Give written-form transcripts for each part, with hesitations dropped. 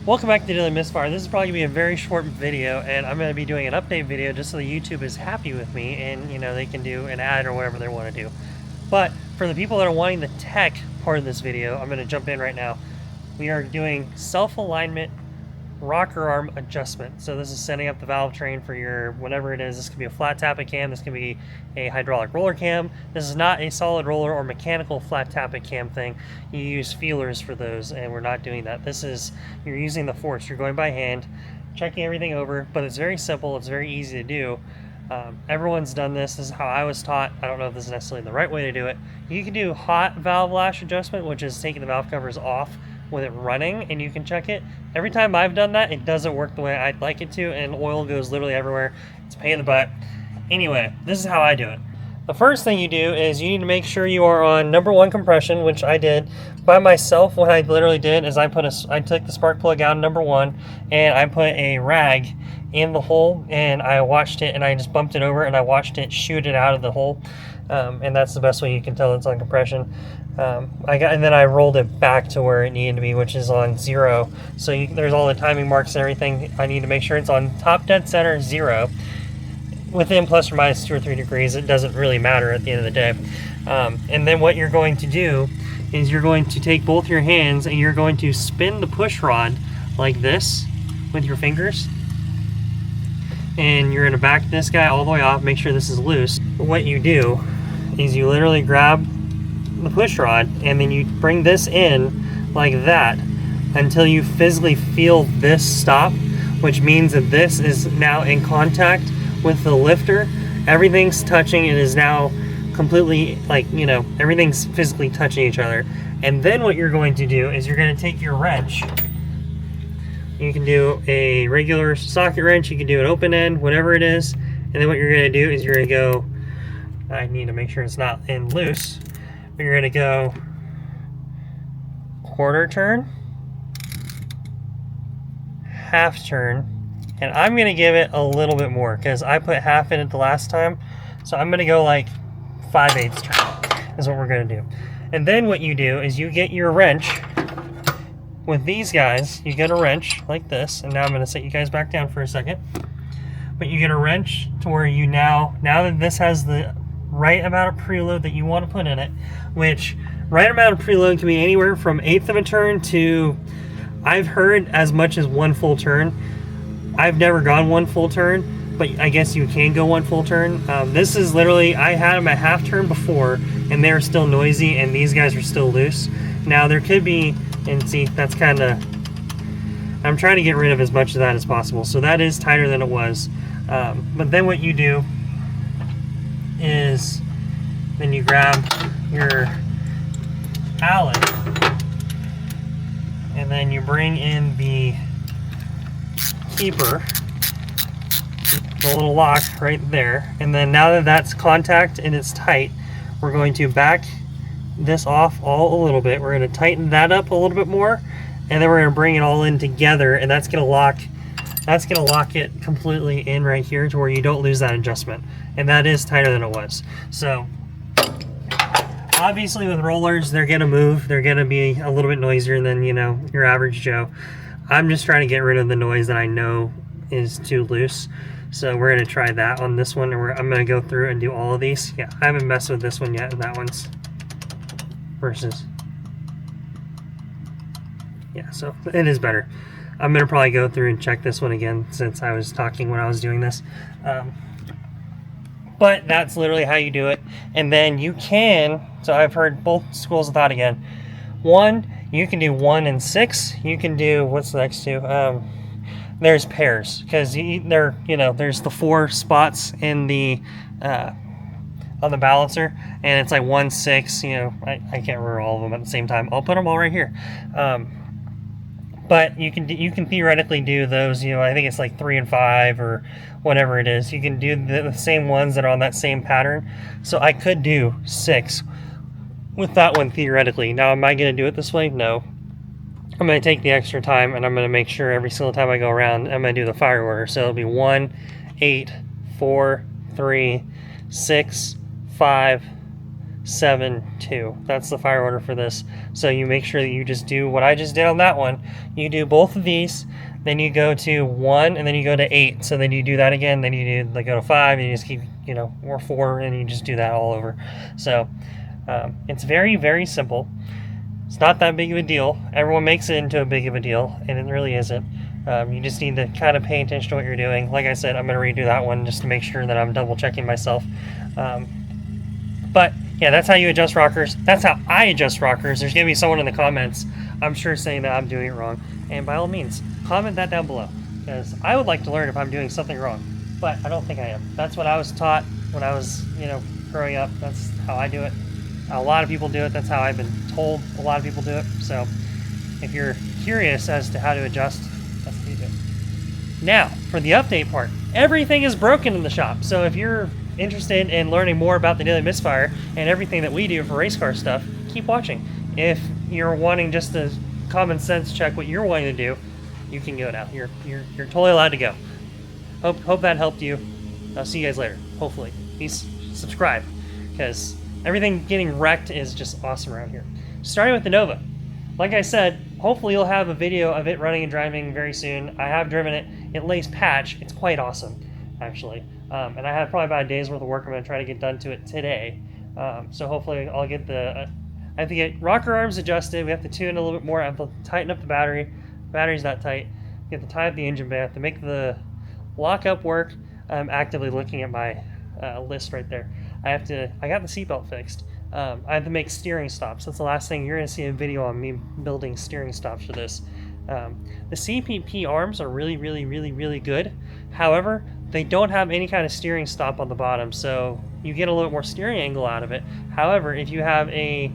Welcome back to Daily Misfire. This is probably going to be a very short video, and I'm going to be doing an update video just so the YouTube is happy with me and, they can do an ad or whatever they want to do. But for the people that are wanting the tech part of this video, I'm going to jump in right now. We are doing self-alignment rocker arm adjustment. So this is setting up the valve train for your whatever it is. This could be a flat tappet cam, this could be a hydraulic roller cam. This is not a solid roller or mechanical flat tappet cam thing. You use feelers for those, and we're not doing that. This is, you're using the force, you're going by hand, checking everything over, but it's very simple, it's very easy to do. Everyone's done this. This is how I was taught. I don't know if this is necessarily the right way to do it. You can do hot valve lash adjustment, which is taking the valve covers off with it running, and you can check it. Every time I've done that, it doesn't work the way I'd like it to, and oil goes literally everywhere. It's a pain in the butt. Anyway, this is how I do it. The first thing you do is you need to make sure you are on #1 compression, which I did by myself. What I literally did is I took the spark plug out #1 and I put a rag in the hole, and I watched it, and I just bumped it over and I watched it shoot it out of the hole. And that's the best way you can tell it's on compression. And then I rolled it back to where it needed to be, which is on 0. So there's all the timing marks and everything. I need to make sure it's on top dead center 0. Within plus or minus 2 or 3 degrees, it doesn't really matter at the end of the day. And then what you're going to do is you're going to take both your hands and you're going to spin the push rod like this with your fingers. And you're going to back this guy all the way off, make sure this is loose. What you do is you literally grab the push rod and then you bring this in like that until you physically feel this stop, which means that this is now in contact with the lifter. Everything's touching. It is now completely everything's physically touching each other. And then what you're going to do is you're going to take your wrench. You can do a regular socket wrench, you can do an open end, whatever it is. And then what you're going to do is you're going to go, I need to make sure it's not in loose, but you're going to go quarter turn, half turn, and I'm going to give it a little bit more because I put half in it the last time. So I'm going to go like 5/8 turn is what we're going to do. And then what you do is you get your wrench. With these guys, you get a wrench like this, and now I'm going to set you guys back down for a second. But you get a wrench to where you now that this has the right amount of preload that you want to put in it, which right amount of preload can be anywhere from 1/8 of a turn to, I've heard as much as 1 full turn. I've never gone 1 full turn, but I guess you can go 1 full turn. This is literally, I had them at half turn before, and they're still noisy, and these guys are still loose. Now there could be, and see, that's kind of, I'm trying to get rid of as much of that as possible. So that is tighter than it was. But then what you do is then you grab your Allen and then you bring in the keeper, the little lock right there. And then now that that's contact and it's tight, we're going to back this off all a little bit. We're going to tighten that up a little bit more, and then we're going to bring it all in together, and that's going to lock it completely in right here to where you don't lose that adjustment. And that is tighter than it was. So obviously with rollers, they're going to move, they're going to be a little bit noisier than your average Joe. I'm just trying to get rid of the noise that I know is too loose. So we're going to try that on this one, and I'm going to go through and do all of these. Yeah, I haven't messed with this one yet, and that one's versus, yeah, so it is better. I'm gonna probably go through and check this one again since I was talking when I was doing this, but that's literally how you do it. And then you can, so I've heard both schools of thought again. One, you can do 1 and 6. You can do, what's the next two? There's pairs, because there's the 4 spots in the on the balancer, and it's like 1, 6, I can't remember all of them at the same time. I'll put them all right here. But you can theoretically do those, I think it's like 3 and 5 or whatever it is. You can do the same ones that are on that same pattern. So I could do 6 with that one theoretically. Now, am I going to do it this way? No. I'm going to take the extra time, and I'm going to make sure every single time I go around, I'm going to do the fire order. So it'll be 1, 8, 4, 3, 6, 5, 2 That's the fire order for this. So you make sure that you just do what I just did on that one. You do both of these, then you go to 1, and then you go to 8. So then you do that again, then you do like go to 5, and you just keep, or 4, and you just do that all over. So it's very, very simple. It's not that big of a deal. Everyone makes it into a big of a deal, and it really isn't. You just need to kind of pay attention to what you're doing. Like I said, I'm going to redo that one just to make sure that I'm double checking myself. But yeah, that's how you adjust rockers. That's how I adjust rockers. There's going to be someone in the comments, I'm sure, saying that I'm doing it wrong. And by all means, comment that down below, because I would like to learn if I'm doing something wrong. But I don't think I am. That's what I was taught when I was, growing up. That's how I do it. A lot of people do it. That's how I've been told a lot of people do it. So if you're curious as to how to adjust, that's what you do. Now, for the update part, everything is broken in the shop. So if you're interested in learning more about the Daily Misfire and everything that we do for race car stuff, keep watching. If you're wanting just to common sense check what you're wanting to do, you can go now. You're totally allowed to go. Hope that helped you. I'll see you guys later. Hopefully. Please subscribe, because everything getting wrecked is just awesome around here. Starting with the Nova. Like I said, hopefully you'll have a video of it running and driving very soon. I have driven it. It lays patch. It's quite awesome, actually. And I have probably about a day's worth of work I'm going to try to get done to it today. So hopefully I'll get I have to get rocker arms adjusted. We have to tune a little bit more. I have to tighten up the battery. The battery's not tight. We have to tie up the engine bay. I have to make the lockup work. I'm actively looking at my list right there. I got the seatbelt fixed. I have to make steering stops. That's the last thing you're going to see a video on me building steering stops for this. The CPP arms are really, really, really, really good. However, they don't have any kind of steering stop on the bottom, so you get a little more steering angle out of it. However, if you have a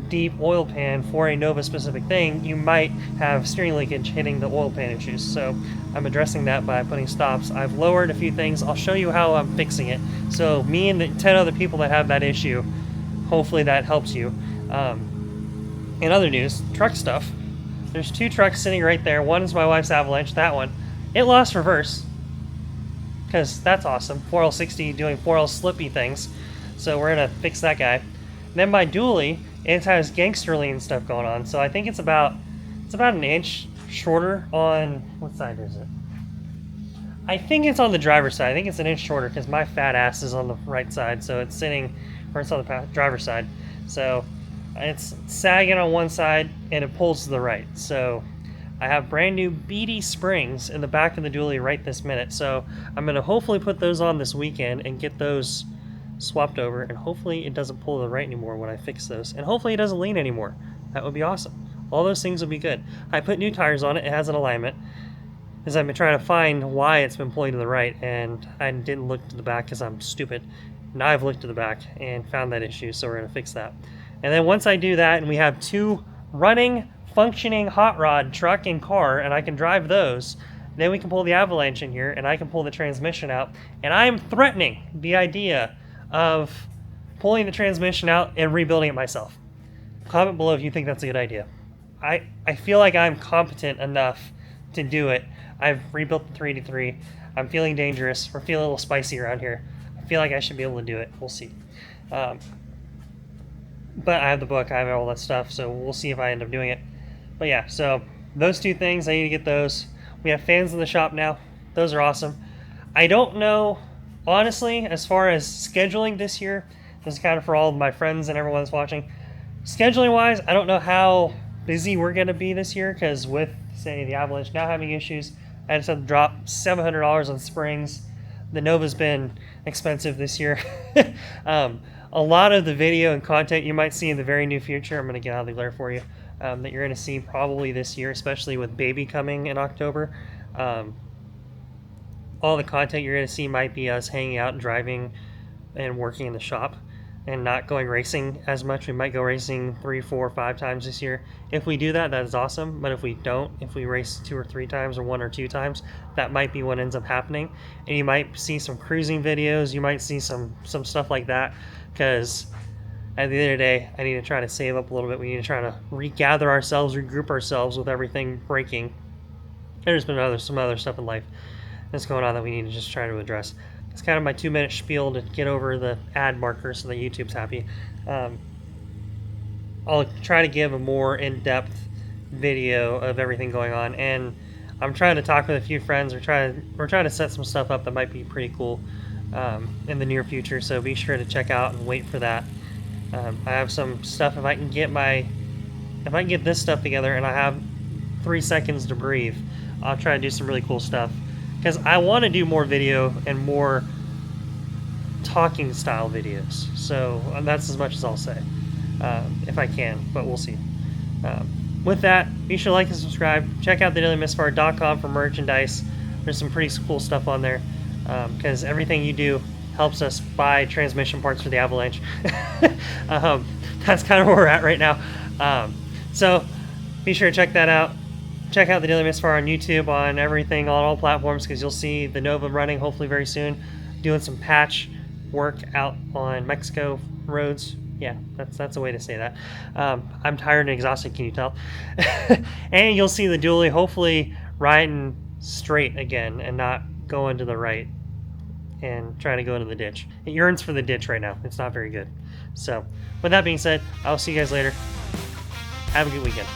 deep oil pan for a Nova specific thing, you might have steering leakage hitting the oil pan issues. So I'm addressing that by putting stops. I've lowered a few things. I'll show you how I'm fixing it. So me and the 10 other people that have that issue, hopefully that helps you. In other news, truck stuff. There's 2 trucks sitting right there. One is my wife's Avalanche, that one. It lost reverse, because that's awesome. 4L60 doing 4L slippy things. So we're going to fix that guy. And then my dually, it has gangster lean stuff going on. So I think it's about an inch shorter on, what side is it? I think it's on the driver's side. I think it's an inch shorter because my fat ass is on the right side. So it's sitting, or it's on the driver's side. So it's sagging on one side and it pulls to the right. So I have brand new beady springs in the back of the dually right this minute. So I'm going to hopefully put those on this weekend and get those swapped over, and hopefully it doesn't pull to the right anymore when I fix those, and hopefully it doesn't lean anymore. That would be awesome. All those things would be good. I put new tires on it. It has an alignment, as I've been trying to find why it's been pulling to the right, and I didn't look to the back because I'm stupid. Now I've looked to the back and found that issue, so we're going to fix that. And then once I do that and we have 2 running, functioning hot rod truck and car, and I can drive those, then we can pull the Avalanche in here and I can pull the transmission out. And I'm threatening the idea of pulling the transmission out and rebuilding it myself. Comment below if you think that's a good idea. I feel like I'm competent enough to do it. I've rebuilt the 383. I'm feeling dangerous. We're feeling a little spicy around here. I feel like I should be able to do it. We'll see. But I have the book. I have all that stuff, so we'll see if I end up doing it. But yeah, so those 2 things, I need to get those. We have fans in the shop now. Those are awesome. I don't know, honestly, as far as scheduling this year, this is kind of for all of my friends and everyone that's watching. Scheduling wise, I don't know how busy we're going to be this year, because with, say, the Avalanche now having issues, I just had to drop $700 on springs. The Nova's been expensive this year. A lot of the video and content you might see in the very near future, I'm going to get out of the glare for you, that you're going to see probably this year, especially with Baby coming in October. All the content you're going to see might be us hanging out and driving and working in the shop and not going racing as much. We might go racing 3, 4, 5 times this year. If we do that, that is awesome. But if we don't, if we race 2 or 3 times or 1 or 2 times, that might be what ends up happening. And you might see some cruising videos. You might see some stuff like that, because at the end of the day, I need to try to save up a little bit. We need to try to regather ourselves, regroup ourselves with everything breaking. There's been some other stuff in life that's going on that we need to just try to address. It's kind of my 2-minute spiel to get over the ad marker so that YouTube's happy. Um, I'll try to give a more in-depth video of everything going on, and I'm trying to talk with a few friends. We're trying to set some stuff up that might be pretty cool in the near future. So be sure to check out and wait for that. I have some stuff. If I can get this stuff together, and I have 3 seconds to breathe, I'll try to do some really cool stuff, because I want to do more video and more talking style videos. So that's as much as I'll say, if I can, but we'll see. With that, be sure to like and subscribe. Check out the dailymisfire.com for merchandise. There's some pretty cool stuff on there, because everything you do helps us buy transmission parts for the Avalanche. That's kind of where we're at right now. So be sure to check that out. Check out the Daily Misfire on YouTube, on everything, on all platforms, because you'll see the Nova running hopefully very soon. Doing some patch work out on Mexico roads. Yeah, that's a way to say that. I'm tired and exhausted, can you tell? And you'll see the dually hopefully riding straight again and not going to the right and trying to go into the ditch. It yearns for the ditch right now. It's not very good. So with that being said, I'll see you guys later. Have a good weekend.